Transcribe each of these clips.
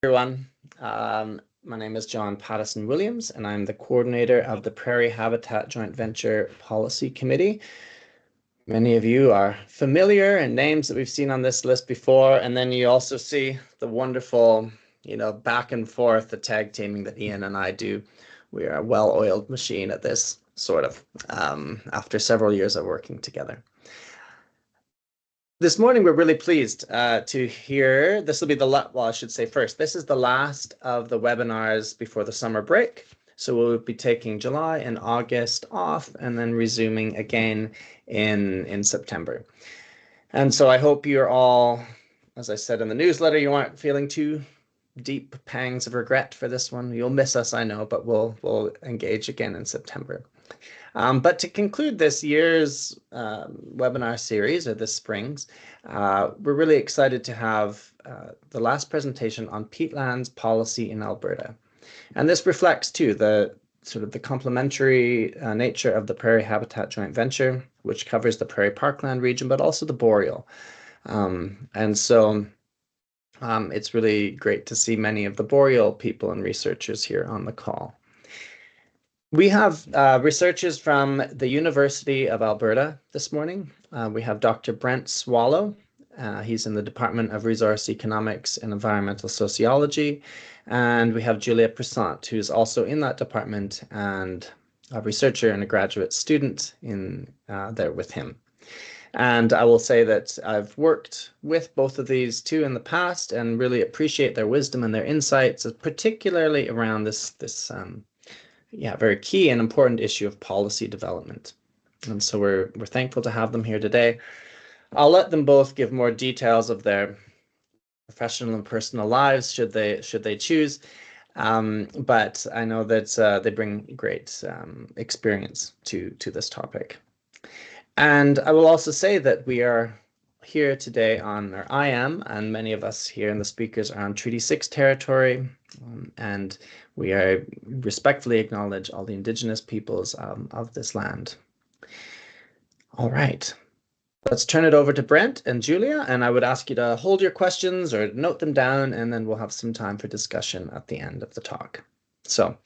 Everyone. My name is John Pattison Williams, and I'm the coordinator of the Prairie Habitat Joint Venture Policy Committee. Many of you are familiar and names that we've seen on this list before, and then you also see the wonderful, back and forth, the tag teaming that Ian and I do. We are a well-oiled machine at this, sort of, after several years of working together. This morning, we're really pleased to hear, this will be I should say first, this is the last of the webinars before the summer break. So we'll be taking July and August off and then resuming again in September. And so I hope you're all, as I said in the newsletter, you aren't feeling too deep pangs of regret for this one. You'll miss us, I know, but we'll engage again in September. But to conclude this year's webinar series, or this spring's, we're really excited to have the last presentation on peatlands policy in Alberta. And this reflects, too, the complementary nature of the Prairie Habitat Joint Venture, which covers the Prairie Parkland region, but also the Boreal. And so it's really great to see many of the Boreal people and researchers here on the call. We have researchers from the University of Alberta this morning. We have Dr. Brent Swallow. He's in the Department of Resource Economics and Environmental Sociology. And we have Julia Poissant, who's also in that department and a researcher and a graduate student in there with him. And I will say that I've worked with both of these two in the past and really appreciate their wisdom and their insights, particularly around this very key and important issue of policy development. And so we're thankful to have them here today. I'll let them both give more details of their professional and personal lives should they choose. But I know that they bring great experience to this topic. And I will also say that we are here today or I am, and many of us here in the speakers are on Treaty 6 territory, and we respectfully acknowledge all the Indigenous peoples of this land. All right, let's turn it over to Brent and Julia, and I would ask you to hold your questions or note them down, and then we'll have some time for discussion at the end of the talk. So,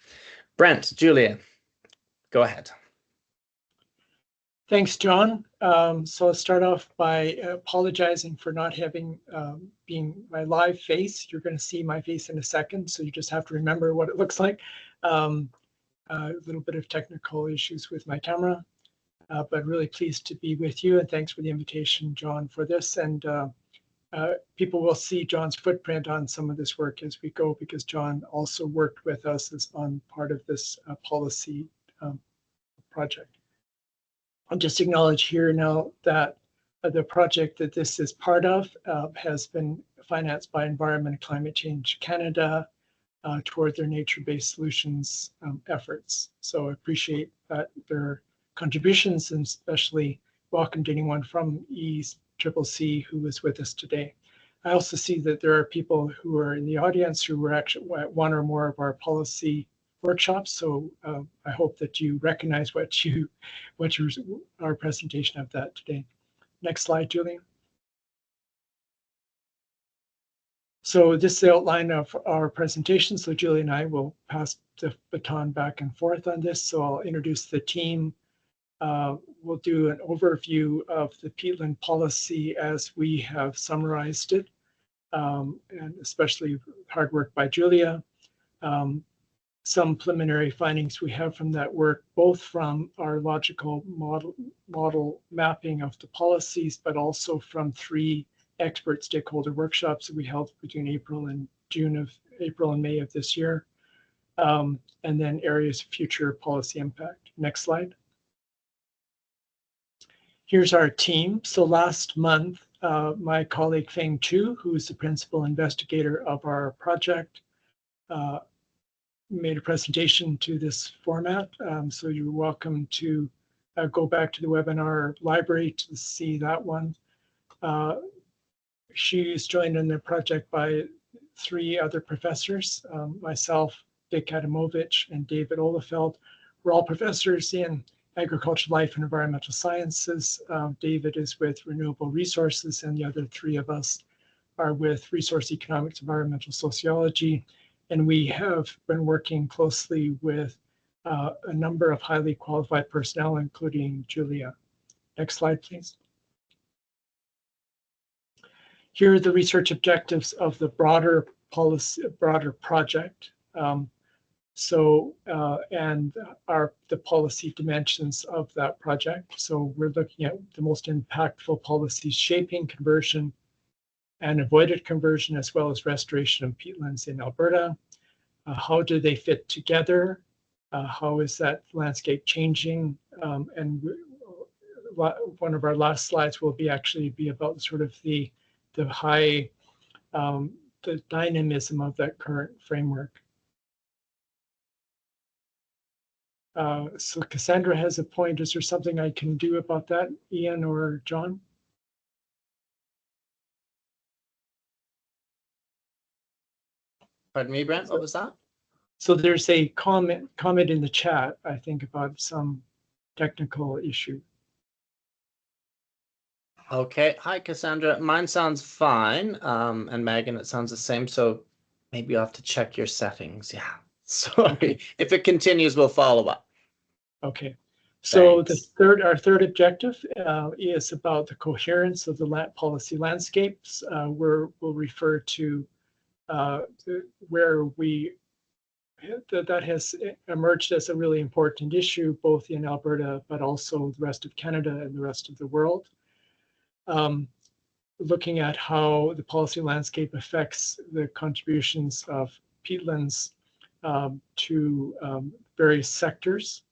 Brent, Julia, go ahead. Thanks, John. So I'll start off by apologizing for not having being my live face. You're going to see my face in a second, so you just have to remember what it looks like. A little bit of technical issues with my camera, but really pleased to be with you, and thanks for the invitation, John, for this. And people will see John's footprint on some of this work as we go, because John also worked with us on part of this policy project. I'll just acknowledge here now that the project that this is part of has been financed by Environment and Climate Change Canada toward their nature-based solutions efforts. So I appreciate their contributions, and especially welcomed anyone from ECCC who was with us today. I also see that there are people who are in the audience who were actually at one or more of our policy workshops, so I hope that you recognize our presentation of that today. Next slide, Julie. So this is the outline of our presentation. So Julie and I will pass the baton back and forth on this. So I'll introduce the team. We'll do an overview of the peatland policy as we have summarized it, and especially hard work by Julia. Some preliminary findings we have from that work, both from our logical model mapping of the policies, but also from 3 expert stakeholder workshops that we held between April and May of this year, and then areas of future policy impact. Next slide. Here's our team. So last month, my colleague Feng Chu, who is the principal investigator of our project, made a presentation to this format. So you're welcome to go back to the webinar library to see that one. She is joined in the project by 3 other professors, myself, Dick Adamovich, and David Olefeld. We're all professors in agriculture, life, and environmental sciences. David is with renewable resources, and the other 3 of us are with resource economics, environmental sociology, and we have been working closely with a number of highly qualified personnel, including Julia. Next slide, please. Here are the research objectives of the broader policy, broader project. And the policy dimensions of that project. So we're looking at the most impactful policies shaping conversion and avoided conversion, as well as restoration of peatlands in Alberta. How do they fit together? How is that landscape changing? And one of our last slides will actually be about sort of the dynamism of that current framework. So Cassandra has a point. Is there something I can do about that, Ian or John? Pardon me, Brent, what was that? So there's a comment in the chat, I think, about some technical issue. Okay, hi Cassandra. Mine sounds fine. And Megan, it sounds the same. So maybe you have to check your settings. Yeah, sorry. If it continues, we'll follow up. Okay. So Thanks. our third objective is about the coherence of the policy landscapes. We'll refer to where that has emerged as a really important issue, both in Alberta, but also the rest of Canada and the rest of the world. Looking at how the policy landscape affects the contributions of peatlands to various sectors,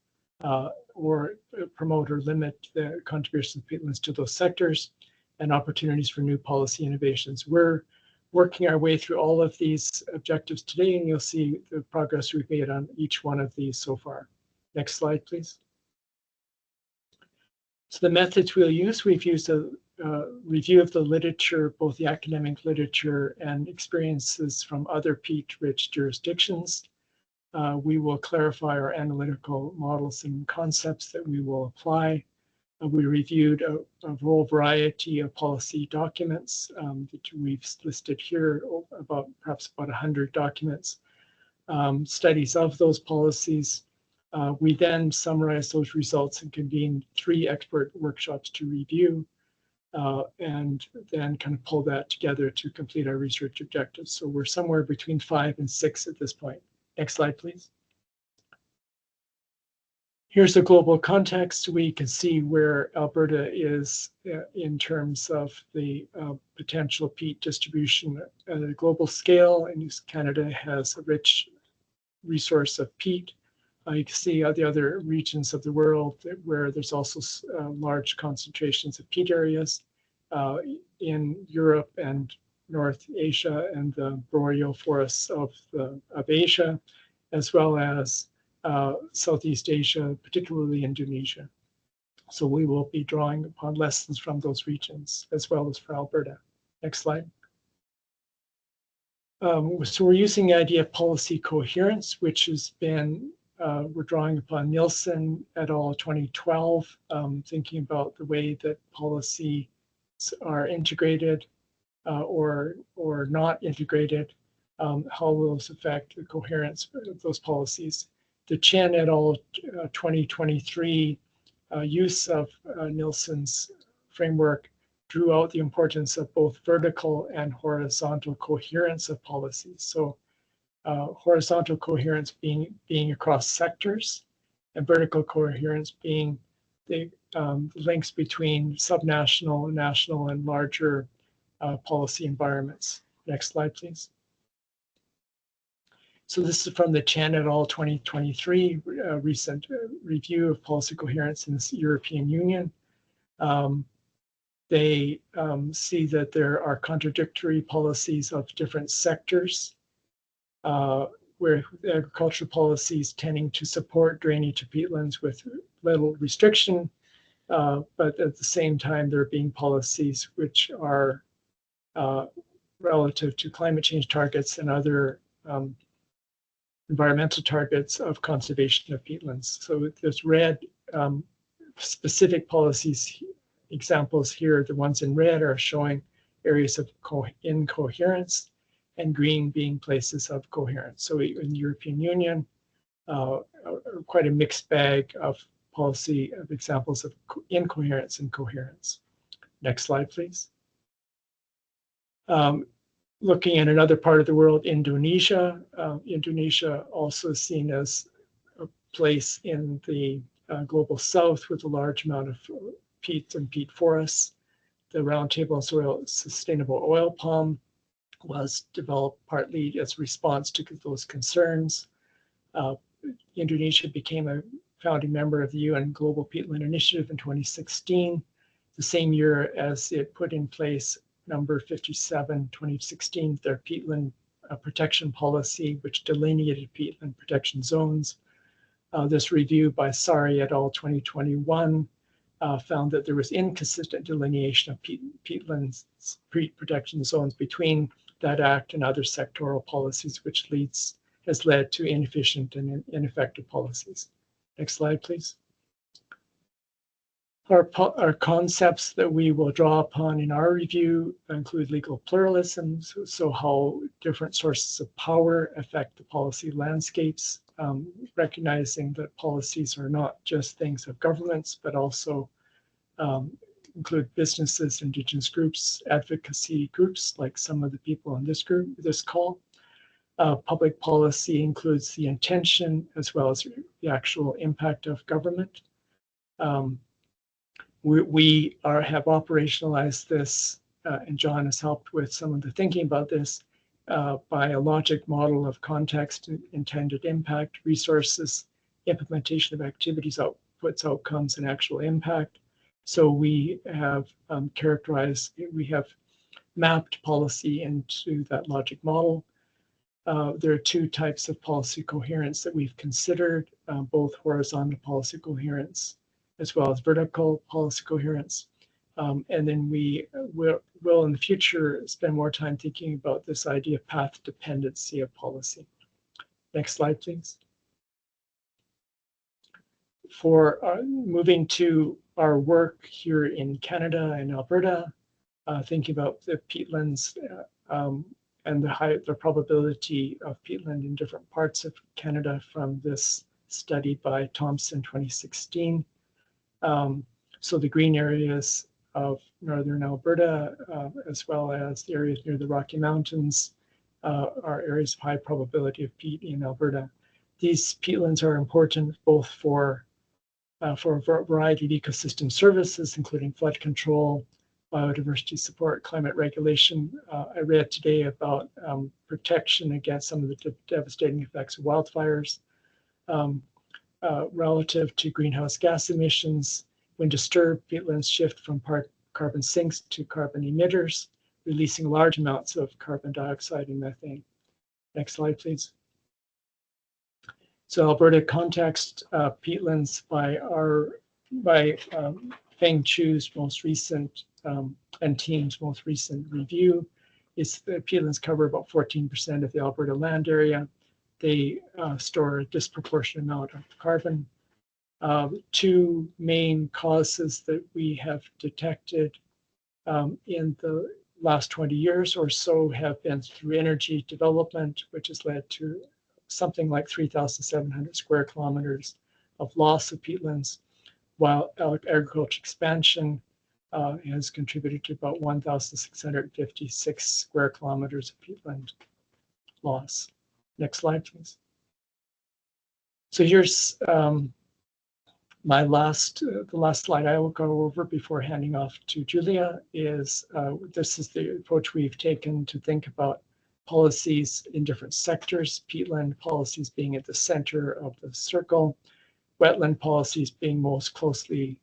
or promote or limit the contributions of peatlands to those sectors, and opportunities for new policy innovations. We're working our way through all of these objectives today, and you'll see the progress we've made on each one of these so far. Next slide, please. So the methods we'll use, we've used a review of the literature, both the academic literature and experiences from other peat-rich jurisdictions. We will clarify our analytical models and concepts that we will apply. We reviewed a whole variety of policy documents that we've listed here, perhaps about 100 documents, studies of those policies. We then summarized those results and convened 3 expert workshops to review, and then kind of pull that together to complete our research objectives. So we're somewhere between 5 and 6 at this point. Next slide, please. Here's the global context. We can see where Alberta is in terms of the potential peat distribution at a global scale, and Canada has a rich resource of peat. You can see the other regions of the world where there's also large concentrations of peat areas in Europe and North Asia and the boreal forests of Asia, as well as Southeast Asia, particularly Indonesia. So we will be drawing upon lessons from those regions as well as for Alberta. Next slide. So we're using the idea of policy coherence, which has been, we're drawing upon Nielsen et al. 2012, thinking about the way that policies are integrated or not integrated, how those affect the coherence of those policies. The Chen et al. 2023 use of Nielsen's framework drew out the importance of both vertical and horizontal coherence of policies. So horizontal coherence being across sectors, and vertical coherence being the links between subnational, national, and larger policy environments. Next slide, please. So this is from the Chen et al. 2023 recent review of policy coherence in the European Union. They see that there are contradictory policies of different sectors, where agricultural policies tending to support drainage of peatlands with little restriction, but at the same time there being policies which are relative to climate change targets and other environmental targets of conservation of peatlands. So there's red specific policies examples here. The ones in red are showing areas of incoherence, and green being places of coherence. So in the European Union, quite a mixed bag of policy of examples of incoherence and coherence. Next slide, please. Looking at another part of the world, Indonesia. Indonesia also seen as a place in the global south with a large amount of peat and peat forests. The Roundtable on Sustainable Oil Palm was developed partly as a response to those concerns. Indonesia became a founding member of the UN Global Peatland Initiative in 2016, the same year as it put in place number 57, 2016, their peatland protection policy, which delineated peatland protection zones. This review by Sari et al. 2021 found that there was inconsistent delineation of peatlands protection zones between that act and other sectoral policies, which has led to inefficient and ineffective policies. Next slide, please. Our concepts that we will draw upon in our review include legal pluralism, so how different sources of power affect the policy landscapes, recognizing that policies are not just things of governments, but also include businesses, indigenous groups, advocacy groups, like some of the people on this call. Public policy includes the intention as well as the actual impact of government. We have operationalized this, and John has helped with some of the thinking about this by a logic model of context, intended impact, resources, implementation of activities, outputs, outcomes, and actual impact. So we have we have mapped policy into that logic model. There are two types of policy coherence that we've considered, both horizontal policy coherence as well as vertical policy coherence. And then we will in the future spend more time thinking about this idea of path dependency of policy. Next slide, please. For moving to our work here in Canada and Alberta, thinking about the peatlands and the probability of peatland in different parts of Canada from this study by Thompson 2016. So the green areas of northern Alberta, as well as the areas near the Rocky Mountains, are areas of high probability of peat in Alberta. These peatlands are important both for a variety of ecosystem services, including flood control, biodiversity support, climate regulation. I read today about protection against some of the devastating effects of wildfires. Relative to greenhouse gas emissions, when disturbed, peatlands shift from carbon sinks to carbon emitters, releasing large amounts of carbon dioxide and methane. Next slide, please. So Alberta context, peatlands by Feng Chu's most recent and team's most recent review is the peatlands cover about 14% of the Alberta land area. They store a disproportionate amount of carbon. Two main causes that we have detected in the last 20 years or so have been through energy development, which has led to something like 3,700 square kilometers of loss of peatlands, while agriculture expansion has contributed to about 1,656 square kilometers of peatland loss. Next slide, please. So here's the last slide I will go over before handing off to Julia is this is the approach we've taken to think about policies in different sectors, peatland policies being at the center of the circle, wetland policies being most closely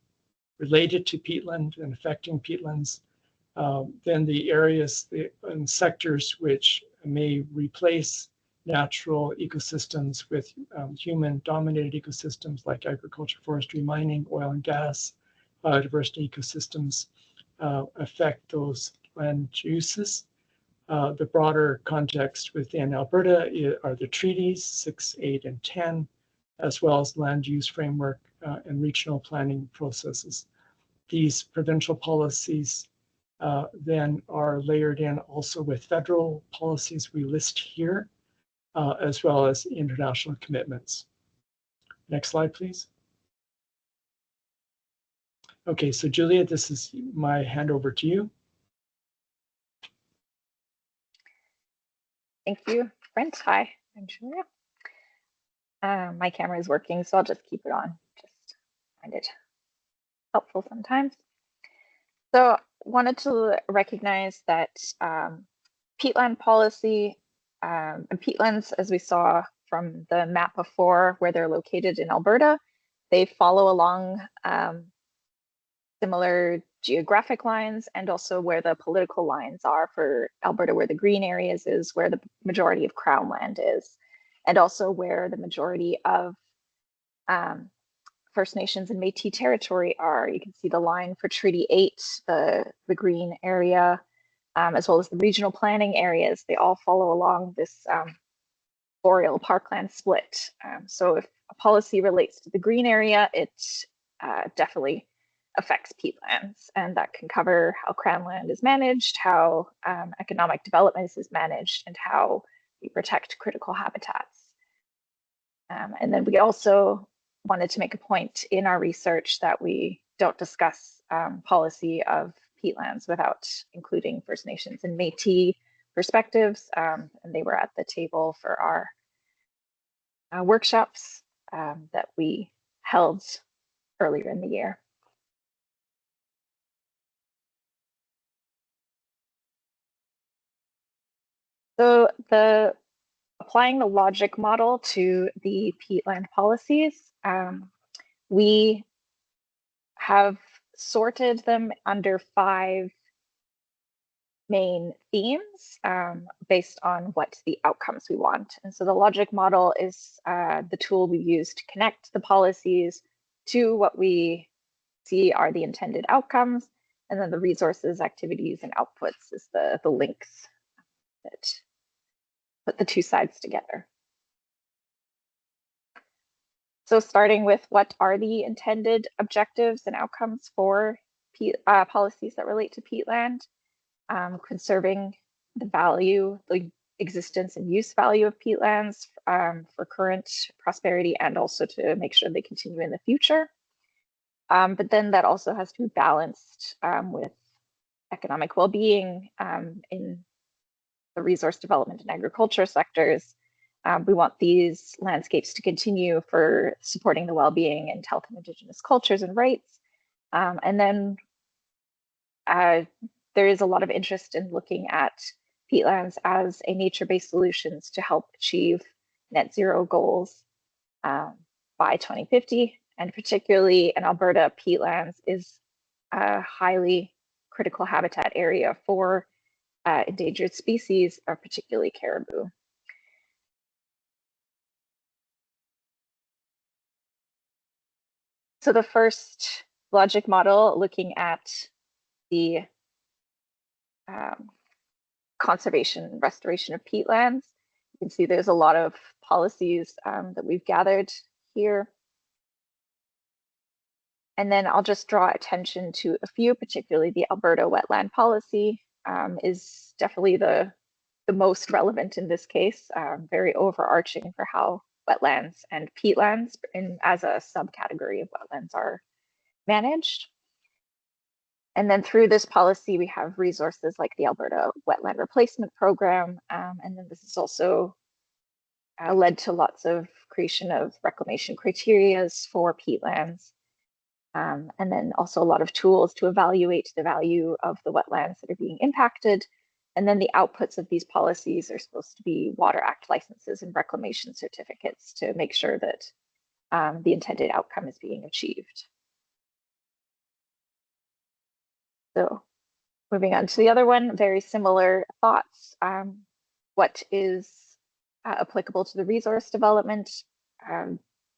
related to peatland and affecting peatlands. Then the areas and sectors which may replace natural ecosystems with human-dominated ecosystems like agriculture, forestry, mining, oil and gas, biodiversity ecosystems affect those land uses. The broader context within Alberta are the treaties 6, 8, and 10, as well as land use framework and regional planning processes. These provincial policies then are layered in also with federal policies we list here, as well as international commitments. Next slide, please. Okay, so Julia, this is my handover to you. Thank you, Brent. Hi, I'm Julia. My camera is working, so I'll just keep it on. Just find it helpful sometimes. So wanted to recognize that peatland policy and peatlands, as we saw from the map before, where they're located in Alberta, they follow along similar geographic lines, and also where the political lines are. For Alberta, where the green areas is where the majority of Crown land is, and also where the majority of First Nations and Métis territory are. You can see the line for Treaty 8, the green area, as well as the regional planning areas. They all follow along this boreal parkland split. So if a policy relates to the green area, it definitely affects peatlands, and that can cover how Crown land is managed, how economic development is managed, and how we protect critical habitats. And then we also wanted to make a point in our research that we don't discuss policy of peatlands without including First Nations and Métis perspectives, and they were at the table for our workshops that we held earlier in the year. So applying the logic model to the peatland policies, we have sorted them under 5 main themes based on what the outcomes we want. And so the logic model is the tool we use to connect the policies to what we see are the intended outcomes. And then the resources, activities, and outputs is the links that put the 2 sides together. So starting with what are the intended objectives and outcomes for policies that relate to peatland, conserving the value, the existence and use value of peatlands for current prosperity, and also to make sure they continue in the future. But then that also has to be balanced with economic well-being in the resource development and agriculture sectors. We want these landscapes to continue for supporting the well-being and health of Indigenous cultures and rights. And then there is a lot of interest in looking at peatlands as a nature-based solutions to help achieve net zero goals by 2050. And particularly in Alberta, peatlands is a highly critical habitat area for endangered species, particularly caribou. So the first logic model, looking at the conservation and restoration of peatlands, you can see there's a lot of policies that we've gathered here. And then I'll just draw attention to a few, particularly the Alberta wetland policy is definitely the most relevant in this case, very overarching for how wetlands and peatlands as a subcategory of wetlands are managed. And then through this policy, we have resources like the Alberta Wetland Replacement Program. And then this has also led to lots of creation of reclamation criteria for peatlands. And then also a lot of tools to evaluate the value of the wetlands that are being impacted. And then the outputs of these policies are supposed to be Water Act licenses and reclamation certificates to make sure that the intended outcome is being achieved. So moving on to the other one, very similar thoughts. What is applicable to the resource development?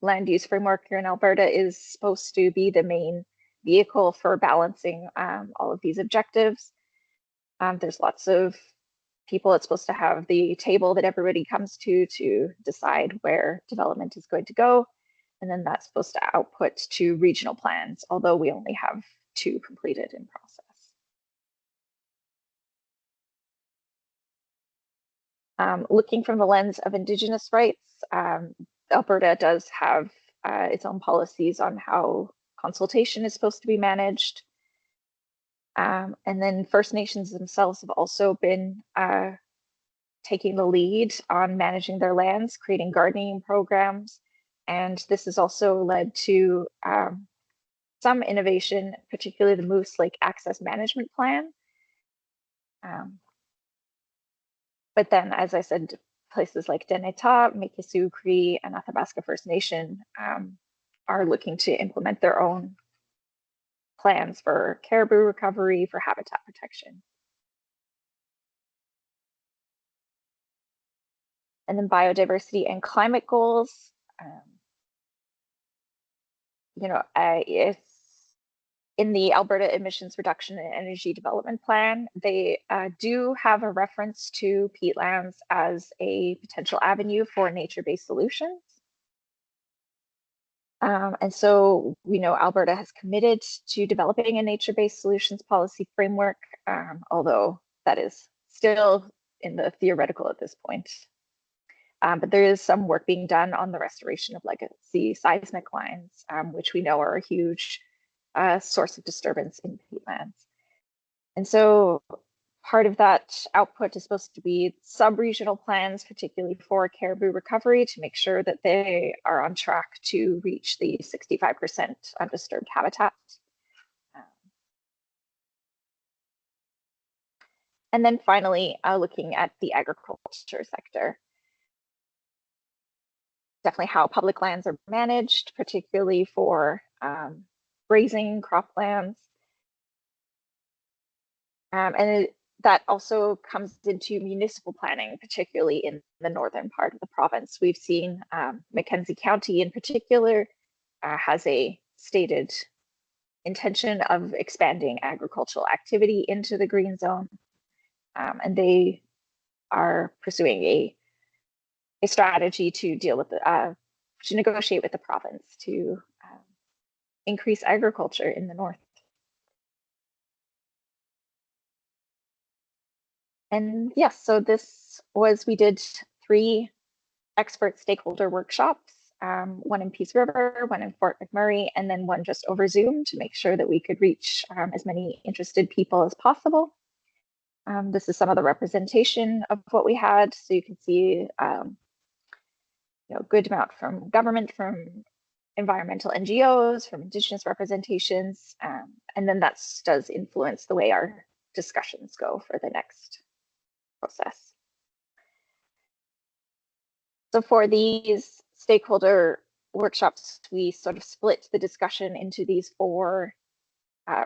Land use framework here in Alberta is supposed to be the main vehicle for balancing all of these objectives. There's lots of people it's supposed to have the table that everybody comes to decide where development is going to go. And then that's supposed to output to regional plans, although we only have 2 completed in process. Looking from the lens of Indigenous rights, Alberta does have its own policies on how consultation is supposed to be managed. And then First Nations themselves have also been taking the lead on managing their lands, creating gardening programs. And this has also led to some innovation, particularly the Moose Lake Access Management Plan. But then, as I said, places like Denetah, Mikisew Cree, and Athabasca First Nation are looking to implement their own plans for caribou recovery, for habitat protection. And then biodiversity and climate goals. It's in the Alberta Emissions Reduction and Energy Development Plan, they do have a reference to peatlands as a potential avenue for nature-based solutions. And so we know Alberta has committed to developing a nature-based solutions policy framework, although that is still in the theoretical at this point. But there is some work being done on the restoration of legacy seismic lines, which we know are a huge source of disturbance in peatlands. And so part of that output is supposed to be sub-regional plans, particularly for caribou recovery, to make sure that they are on track to reach the 65% undisturbed habitat. And then finally, looking at the agriculture sector. Definitely how public lands are managed, particularly for grazing, croplands. That also comes into municipal planning, particularly in the northern part of the province. We've seen Mackenzie County in particular has a stated intention of expanding agricultural activity into the green zone. And they are pursuing a strategy to deal with to negotiate with the province to increase agriculture in the north. And yes, so we did 3 expert stakeholder workshops, one in Peace River, one in Fort McMurray, and then one just over Zoom to make sure that we could reach as many interested people as possible. This is some of the representation of what we had. So you can see good amount from government, from environmental NGOs, from Indigenous representations, and then that does influence the way our discussions go for the next process. So for these stakeholder workshops, we sort of split the discussion into these 4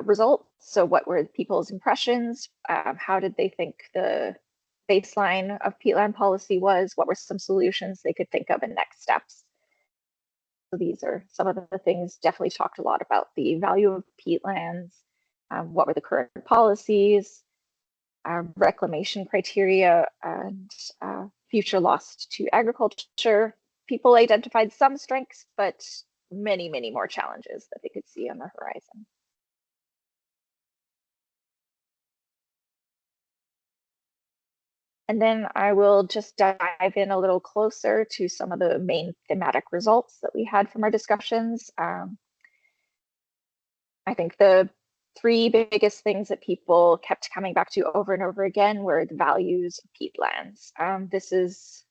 results. So what were people's impressions? How did they think the baseline of peatland policy was? What were some solutions they could think of and next steps? So these are some of the things. Definitely talked a lot about the value of peatlands, what were the current policies, reclamation criteria, and future loss to agriculture. People identified some strengths, but many, many more challenges that they could see on the horizon. And then I will just dive in a little closer to some of the main thematic results that we had from our discussions. I think the 3 biggest things that people kept coming back to over and over again were the values of peatlands. This is,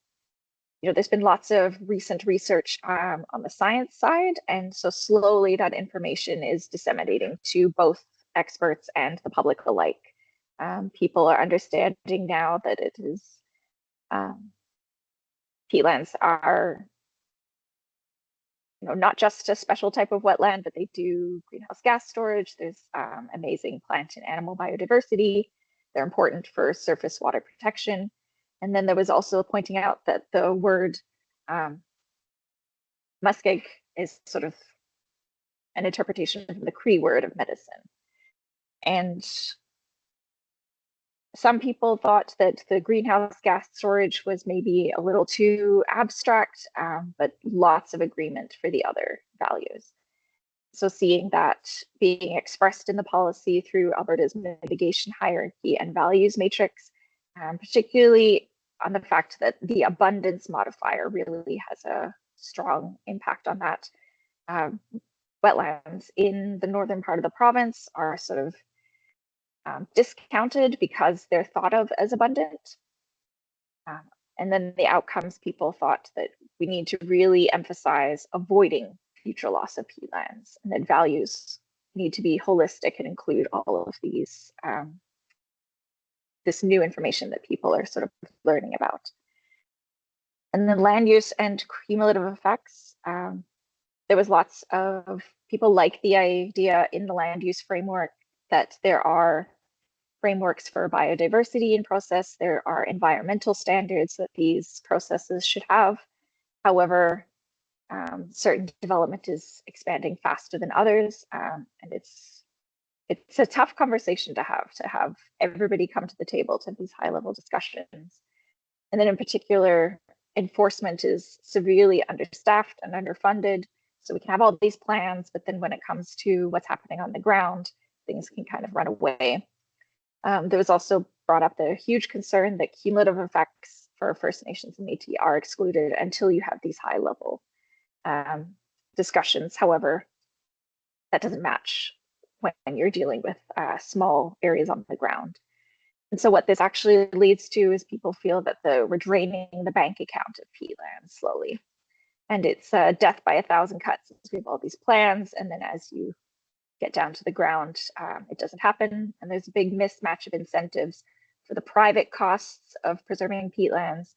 there's been lots of recent research on the science side, and so slowly that information is disseminating to both experts and the public alike. People are understanding now that it is peatlands are not just a special type of wetland, but they do greenhouse gas storage. There's amazing plant and animal biodiversity. They're important for surface water protection. And then there was also pointing out that the word muskeg is sort of an interpretation of the Cree word of medicine. And some people thought that the greenhouse gas storage was maybe a little too abstract, but lots of agreement for the other values. So seeing that being expressed in the policy through Alberta's mitigation hierarchy and values matrix, particularly on the fact that the abundance modifier really has a strong impact on that. Wetlands in the northern part of the province are sort of discounted because they're thought of as abundant. And then the outcomes, people thought that we need to really emphasize avoiding future loss of peatlands, and that values need to be holistic and include all of these, this new information that people are sort of learning about. And then land use and cumulative effects. There was lots of people like the idea in the land use framework that there are frameworks for biodiversity in process. There are environmental standards that these processes should have. However, certain development is expanding faster than others, and it's a tough conversation to have everybody come to the table to have these high-level discussions. And then in particular, enforcement is severely understaffed and underfunded. So we can have all these plans, but then when it comes to what's happening on the ground, things can kind of run away. There was also brought up the huge concern that cumulative effects for First Nations and Métis are excluded until you have these high-level discussions. However, that doesn't match when you're dealing with small areas on the ground. And so what this actually leads to is people feel that we're draining the bank account of peatland slowly. And it's death by 1,000 cuts. We have all these plans, and then as you get down to the ground, it doesn't happen. And there's a big mismatch of incentives for the private costs of preserving peatlands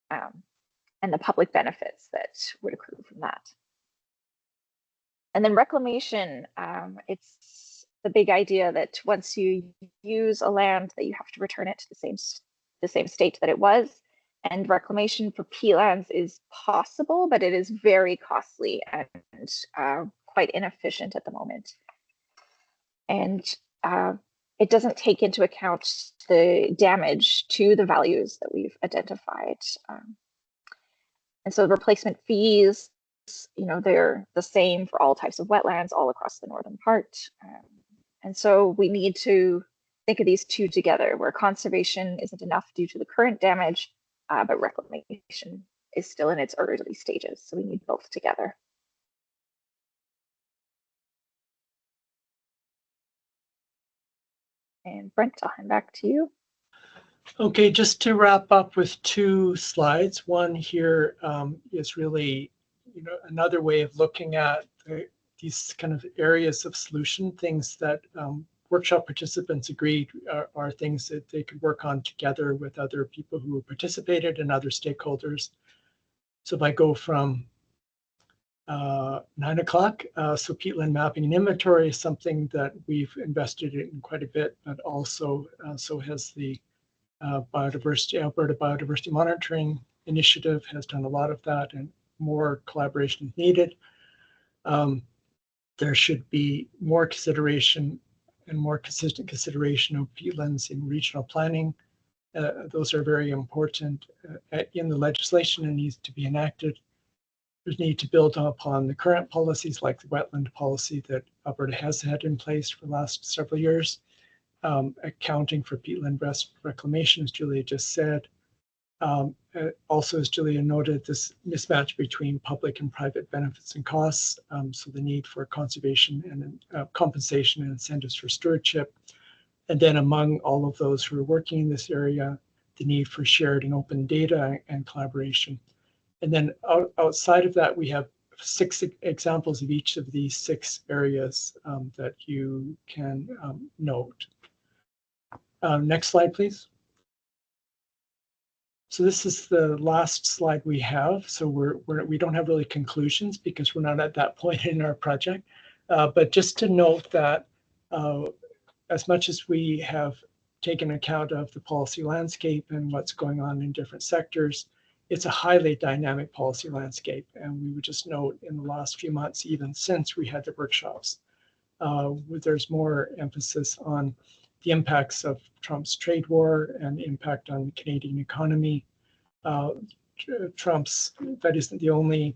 and the public benefits that would accrue from that. And then reclamation, it's the big idea that once you use a land, that you have to return it to the same state that it was. And reclamation for peatlands is possible, but it is very costly and quite inefficient at the moment. And it doesn't take into account the damage to the values that we've identified. And so replacement fees, they're the same for all types of wetlands all across the northern part. And so we need to think of these two together, where conservation isn't enough due to the current damage, but reclamation is still in its early stages. So we need both together. And Brent, I'll hand back to you. Okay, just to wrap up with 2 slides. One here is really, another way of looking at these kind of areas of solution, things that workshop participants agreed are things that they could work on together with other people who participated and other stakeholders. So if I go from 9 o'clock, so peatland mapping and inventory is something that we've invested in quite a bit, but also so has the Alberta Biodiversity Monitoring Initiative has done a lot of that, and more collaboration is needed. There should be more consideration and more consistent consideration of peatlands in regional planning. Those are very important in the legislation and needs to be enacted. There's need to build upon the current policies like the wetland policy that Alberta has had in place for the last several years. Accounting for peatland reclamation, as Julia just said. Also, as Julia noted, this mismatch between public and private benefits and costs. So the need for conservation and compensation and incentives for stewardship. And then among all of those who are working in this area, the need for shared and open data and collaboration. And then outside of that, we have 6 examples of each of these 6 areas that you can note. Next slide, please. So this is the last slide we have. So we don't have really conclusions because we're not at that point in our project. But just to note that as much as we have taken account of the policy landscape and what's going on in different sectors, it's a highly dynamic policy landscape. And we would just note in the last few months, even since we had the workshops, there's more emphasis on the impacts of Trump's trade war and the impact on the Canadian economy. That isn't the only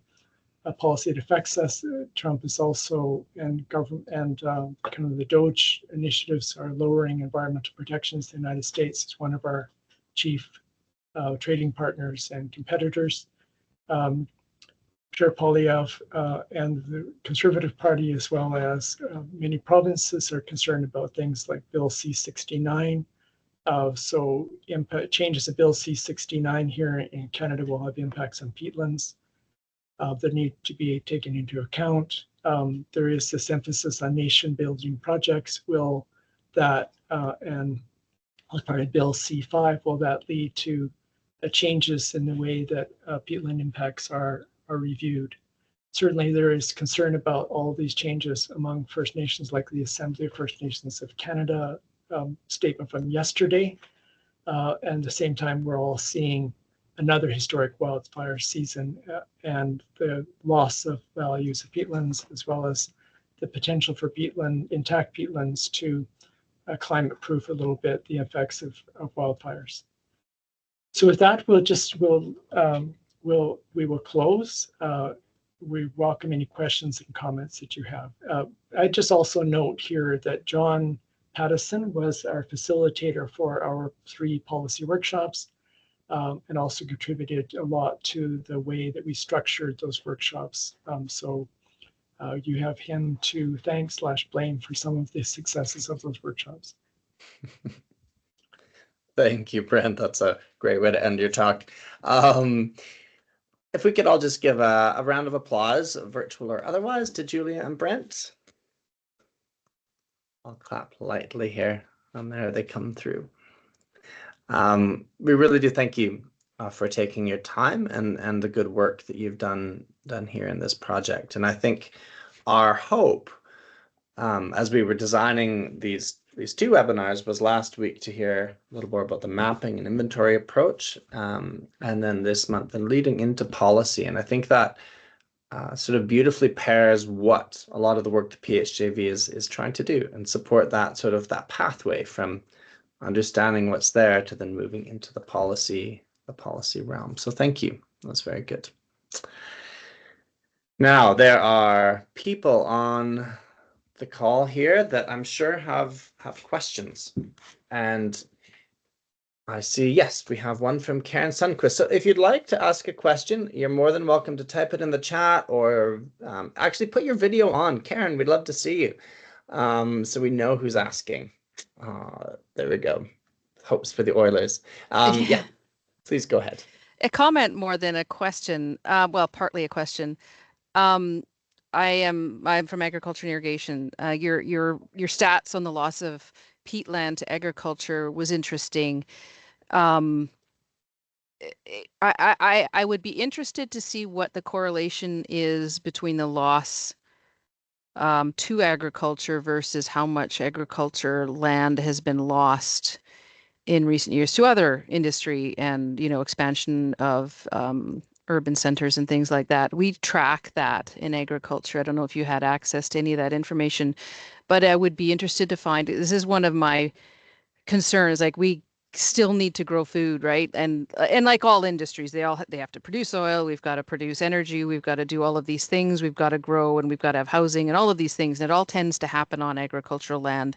policy that affects us. Trump is also, and government and kind of the DOGE initiatives are lowering environmental protections in the United States. It's one of our chief trading partners and competitors. Chair Poilievre and the Conservative Party, as well as many provinces, are concerned about things like Bill C-69. So changes to Bill C-69 here in Canada will have impacts on peatlands that need to be taken into account. There is this emphasis on nation-building projects. Will that, and as part of Bill C-5, will that lead to changes in the way that peatland impacts are reviewed? Certainly, there is concern about all these changes among First Nations, like the Assembly of First Nations of Canada statement from yesterday. And at the same time, we're all seeing another historic wildfire season and the loss of values of peatlands, as well as the potential for intact peatlands to climate proof a little bit the effects of wildfires. So with that, we will close. We welcome any questions and comments that you have. I just also note here that John Pattison was our facilitator for our 3 policy workshops, and also contributed a lot to the way that we structured those workshops. So you have him to thank/blame for some of the successes of those workshops. Thank you, Brent. That's a great way to end your talk. If we could all just give a round of applause, virtual or otherwise, to Julia and Brent. I'll clap lightly here, and there they come through. We really do thank you for taking your time and the good work that you've done here in this project. And I think our hope, as we were designing these 2 webinars, was last week to hear a little more about the mapping and inventory approach, and then this month and leading into policy. And I think that sort of beautifully pairs what a lot of the work the PHJV is trying to do, and support that sort of that pathway from understanding what's there to then moving into the policy realm. So thank you. That's very good. Now, there are people on the call here that I'm sure have questions, and I see, yes, we have one from Karen Sundquist. So if you'd like to ask a question, you're more than welcome to type it in the chat, or actually put your video on. Karen, we'd love to see you, so we know who's asking. There we go. Hopes for the Oilers. Yeah, please go ahead. A comment more than a question. Well, partly a question. I'm from agriculture and irrigation. Your stats on the loss of peatland to agriculture was interesting. I would be interested to see what the correlation is between the loss to agriculture versus how much agriculture land has been lost in recent years to other industry and, expansion of urban centers and things like that. We track that in agriculture. I don't know if you had access to any of that information, but I would be interested to find, this is one of my concerns, like we still need to grow food, right? And like all industries, they have to produce oil, we've got to produce energy, we've got to do all of these things, we've got to grow, and we've got to have housing and all of these things. And it all tends to happen on agricultural land,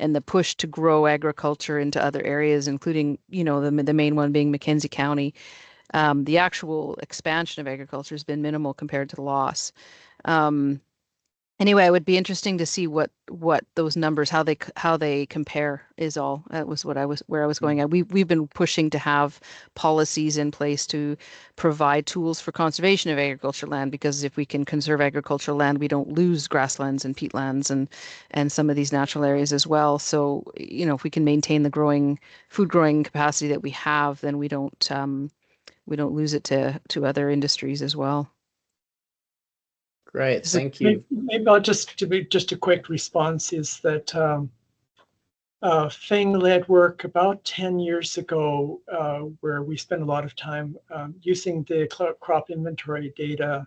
and the push to grow agriculture into other areas, including, the main one being Mackenzie County. The actual expansion of agriculture has been minimal compared to the loss. Anyway, it would be interesting to see what those numbers, how they compare is all. That was where I was going at. We've been pushing to have policies in place to provide tools for conservation of agricultural land, because if we can conserve agricultural land, we don't lose grasslands and peatlands and some of these natural areas as well. So, if we can maintain the food growing capacity that we have, then we don't lose it to other industries as well. Great, thank you. Maybe I'll just a quick response is that Feng led work about 10 years ago where we spent a lot of time using the crop inventory data,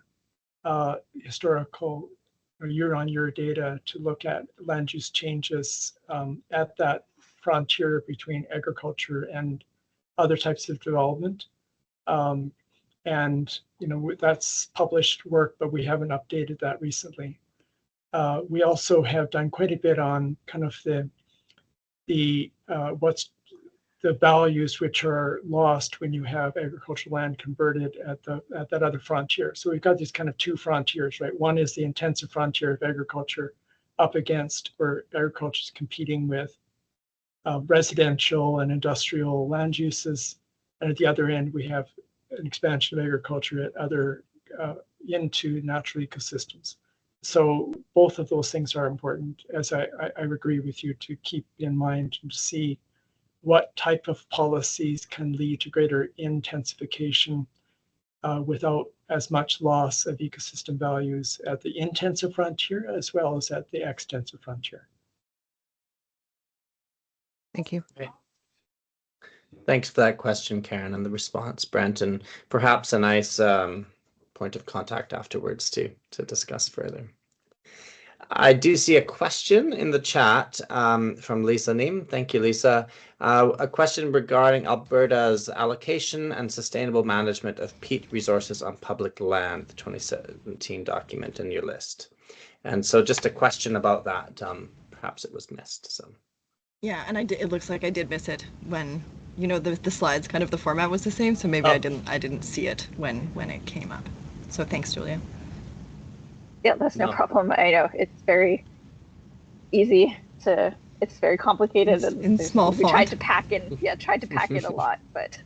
historical or year-on-year data, to look at land use changes at that frontier between agriculture and other types of development. And that's published work, but we haven't updated that recently. We also have done quite a bit on kind of the what's the values which are lost when you have agricultural land converted at that other frontier. So we've got these kind of two frontiers, right? One is the intensive frontier of agriculture up against where agriculture is competing with residential and industrial land uses. And at the other end, we have an expansion of agriculture at other into natural ecosystems. So both of those things are important, as I agree with you, to keep in mind and to see what type of policies can lead to greater intensification without as much loss of ecosystem values at the intensive frontier as well as at the extensive frontier. Thank you. Great. Thanks for that question, Karen, and the response, Brent, and perhaps a nice point of contact afterwards to discuss further. I do see a question in the chat from Lisa Neem. Thank you, Lisa. A question regarding Alberta's allocation and sustainable management of peat resources on public land, the 2017 document in your list. And so just a question about that. Perhaps it was missed. So. Yeah, and it looks like I did miss it when, you know, the slides, kind of the format was the same, so maybe I didn't see it when it came up. So thanks, Julia. Yeah, that's no problem. I know it's very easy to. It's very complicated in small font. We tried to pack in a lot, but.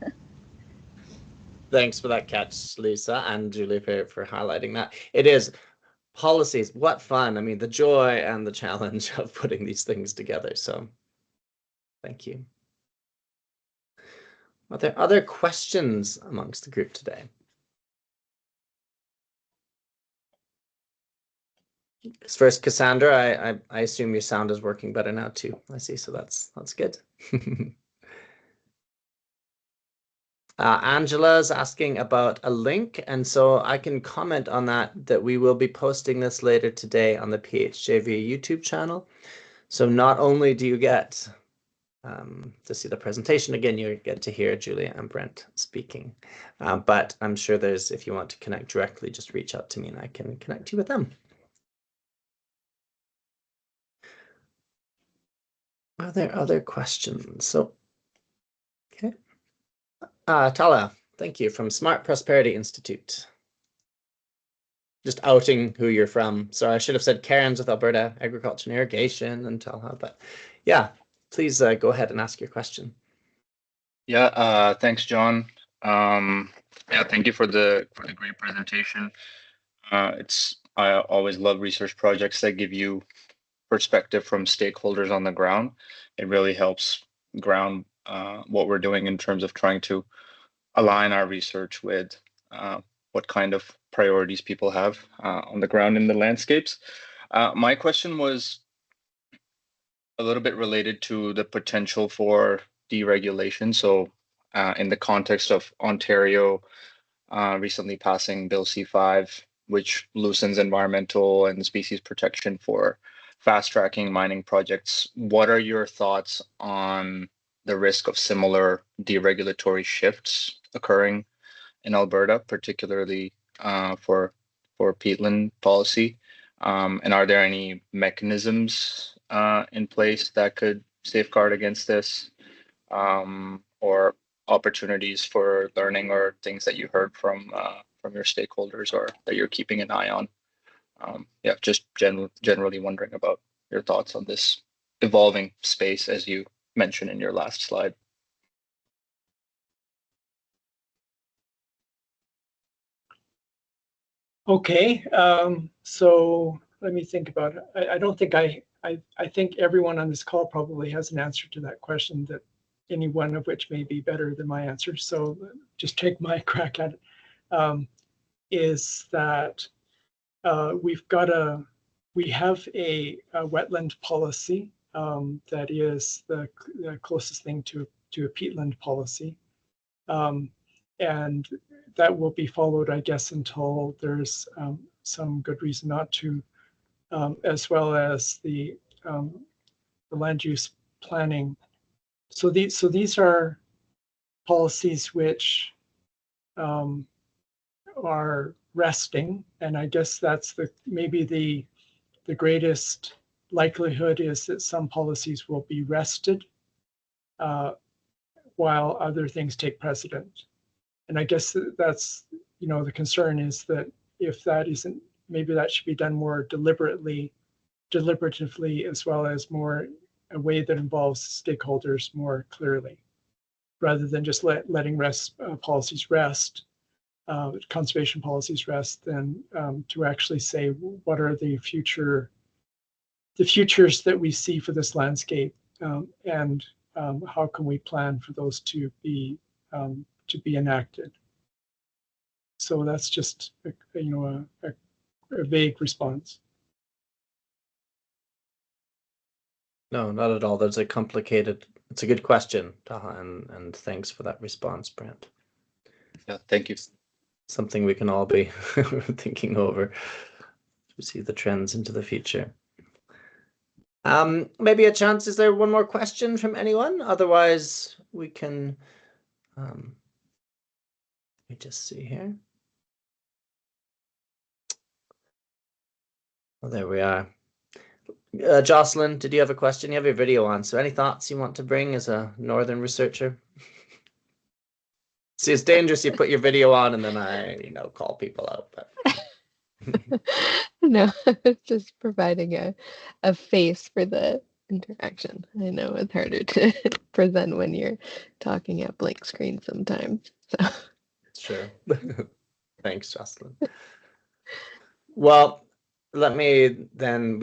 Thanks for that catch, Lisa and Julie, for highlighting that. It is policies. What fun! I mean, the joy and the challenge of putting these things together. So, thank you. Are there other questions amongst the group today? First, Cassandra, I assume your sound is working better now too. I see, so that's good. Angela's asking about a link, and so I can comment on that we will be posting this later today on the PHJV YouTube channel. So not only do you get to see the presentation again, you get to hear Julia and Brent speaking, but I'm sure if you want to connect directly, just reach out to me and I can connect you with them. Are there other questions? So, okay. Tala, thank you, from Smart Prosperity Institute. Just outing who you're from. Sorry, I should have said Karen's with Alberta Agriculture and Irrigation and Tala, but yeah, please go ahead and ask your question. Yeah, thanks, John. Yeah, thank you for the great presentation. I always love research projects that give you perspective from stakeholders on the ground. It really helps ground what we're doing in terms of trying to align our research with what kind of priorities people have on the ground in the landscapes. My question was a little bit related to the potential for deregulation. So in the context of Ontario recently passing Bill C5, which loosens environmental and species protection for fast-tracking mining projects, what are your thoughts on the risk of similar deregulatory shifts occurring in Alberta, particularly for peatland policy? And are there any mechanisms in place that could safeguard against this, or opportunities for learning or things that you heard from your stakeholders or that you're keeping an eye on? Yeah, just generally wondering about your thoughts on this evolving space, as you mentioned in your last slide. Okay, so let me think about it. I don't think I think everyone on this call probably has an answer to that question, that any one of which may be better than my answer. So just take my crack at it. Is that we have a wetland policy that is the closest thing to a peatland policy, and that will be followed, I guess, until there's some good reason not to, as well as the land use planning. So these are policies which are resting, and I guess that's maybe the greatest likelihood is that some policies will be rested while other things take precedent. And I guess that's, the concern is that if that isn't, maybe that should be done more deliberatively, as well as more a way that involves stakeholders more clearly, rather than just letting policies rest, conservation policies rest, than to actually say what are the futures that we see for this landscape, and how can we plan for those to be enacted. So that's just a vague response. No, not at all. It's a good question, Taha, and thanks for that response, Brent. Yeah, thank you. Something we can all be thinking over to see the trends into the future. Maybe a chance, is there one more question from anyone? Otherwise, we can, let me just see here. Well, there we are. Jocelyn, did you have a question? You have your video on, so any thoughts you want to bring as a northern researcher? See, it's dangerous you put your video on and then I, call people out. But No, just providing a face for the interaction. I know it's harder to present when you're talking at blank screen sometimes. So sure. Thanks, Jocelyn. Well, we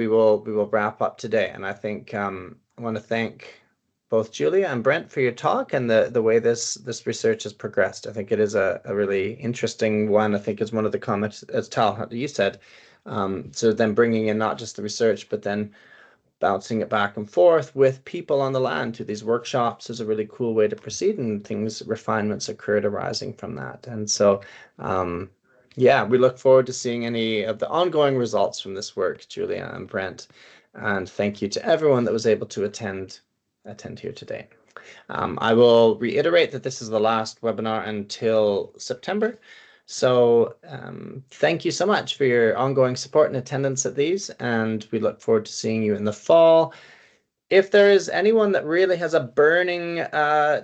will wrap up today. And I think I want to thank both Julia and Brent for your talk and the way this research has progressed. I think it is a really interesting one. I think it's one of the comments, as Tal, you said, so then bringing in not just the research, but then bouncing it back and forth with people on the land to these workshops is a really cool way to proceed, and refinements occurred arising from that. And so, yeah, we look forward to seeing any of the ongoing results from this work, Julia and Brent. And thank you to everyone that was able to attend here today. I will reiterate that this is the last webinar until September. So thank you so much for your ongoing support and attendance at these, and we look forward to seeing you in the fall. If there is anyone that really has a burning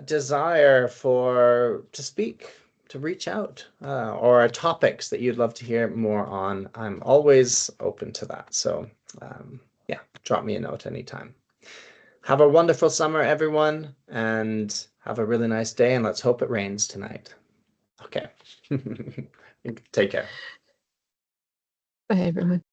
desire to speak, to reach out, or topics that you'd love to hear more on, I'm always open to that. So yeah, drop me a note anytime. Have a wonderful summer, everyone, and have a really nice day, and let's hope it rains tonight. Okay. Take care. bye, everyone.